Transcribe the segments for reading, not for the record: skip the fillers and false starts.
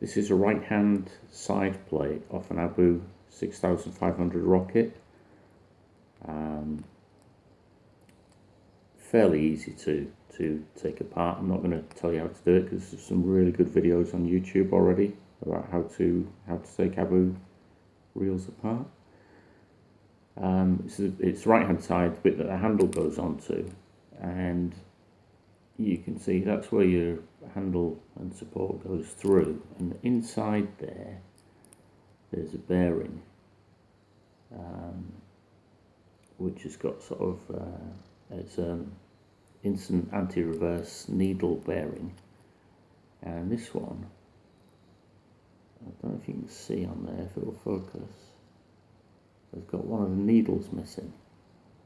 This is a right hand side plate off an Abu 6500 rocket. Fairly easy to take apart. I'm not going to tell you how to do it because there's some really good videos on YouTube already about how to take Abu reels apart. It's right hand side bit that the handle goes onto, and you can see that's where your handle and support goes through, and inside there's a bearing which has got sort of it's instant anti-reverse needle bearing, and this one, I don't know if you can see on there if it will focus, has got one of the needles missing.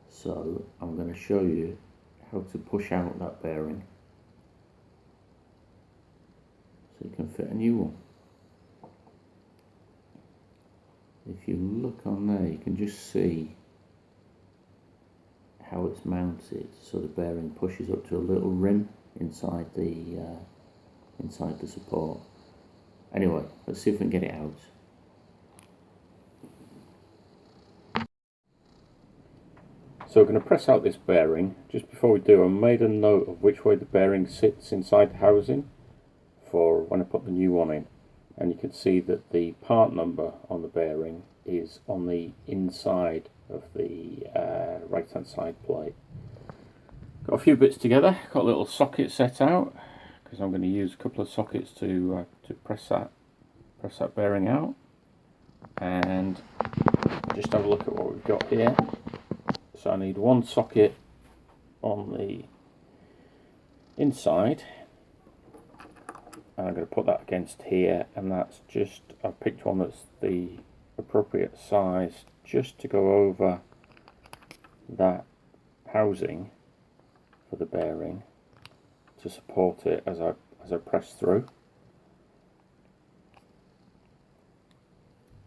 So I'm going to show you how to push out that bearing so you can fit a new one. If you look on there, you can just see how it's mounted. So the bearing pushes up to a little rim inside the support. Anyway, let's see if we can get it out. So we're going to press out this bearing. Just before we do, I made a note of which way the bearing sits inside the housing for when I put the new one in. And you can see that the part number on the bearing is on the inside of the right hand side plate. Got a few bits together, got a little socket set out because I'm going to use a couple of sockets to press that bearing out. And just have a look at what we've got here. So I need one socket on the inside, and I'm going to put that against here, and that's just, I've picked one that's the appropriate size just to go over that housing for the bearing to support it as I press through.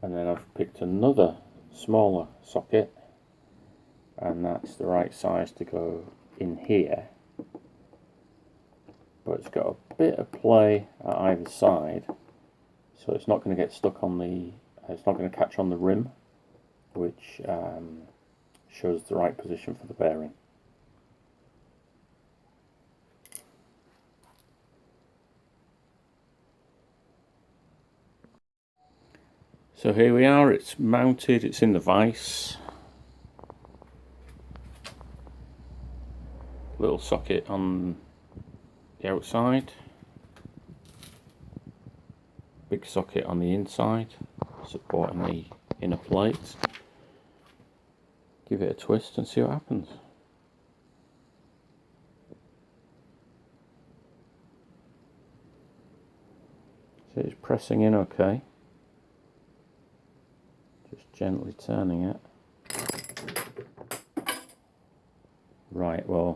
And then I've picked another smaller socket, and that's the right size to go in here, but it's got a bit of play at either side, so it's not going to get stuck on it's not going to catch on the rim, which shows the right position for the bearing. So here we are, it's mounted, it's in the vise. Little socket on the outside, big socket on the inside supporting the inner plate. Give it a twist and see what happens. So it's pressing in okay, just gently turning it. Right, well,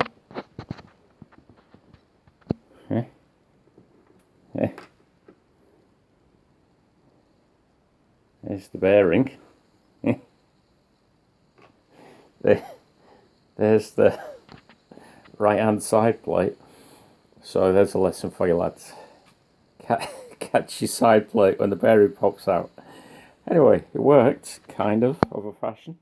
there's the bearing. There's the right hand side plate. So there's a lesson for you lads. Catch your side plate when the bearing pops out. Anyway, it worked, kind of a fashion.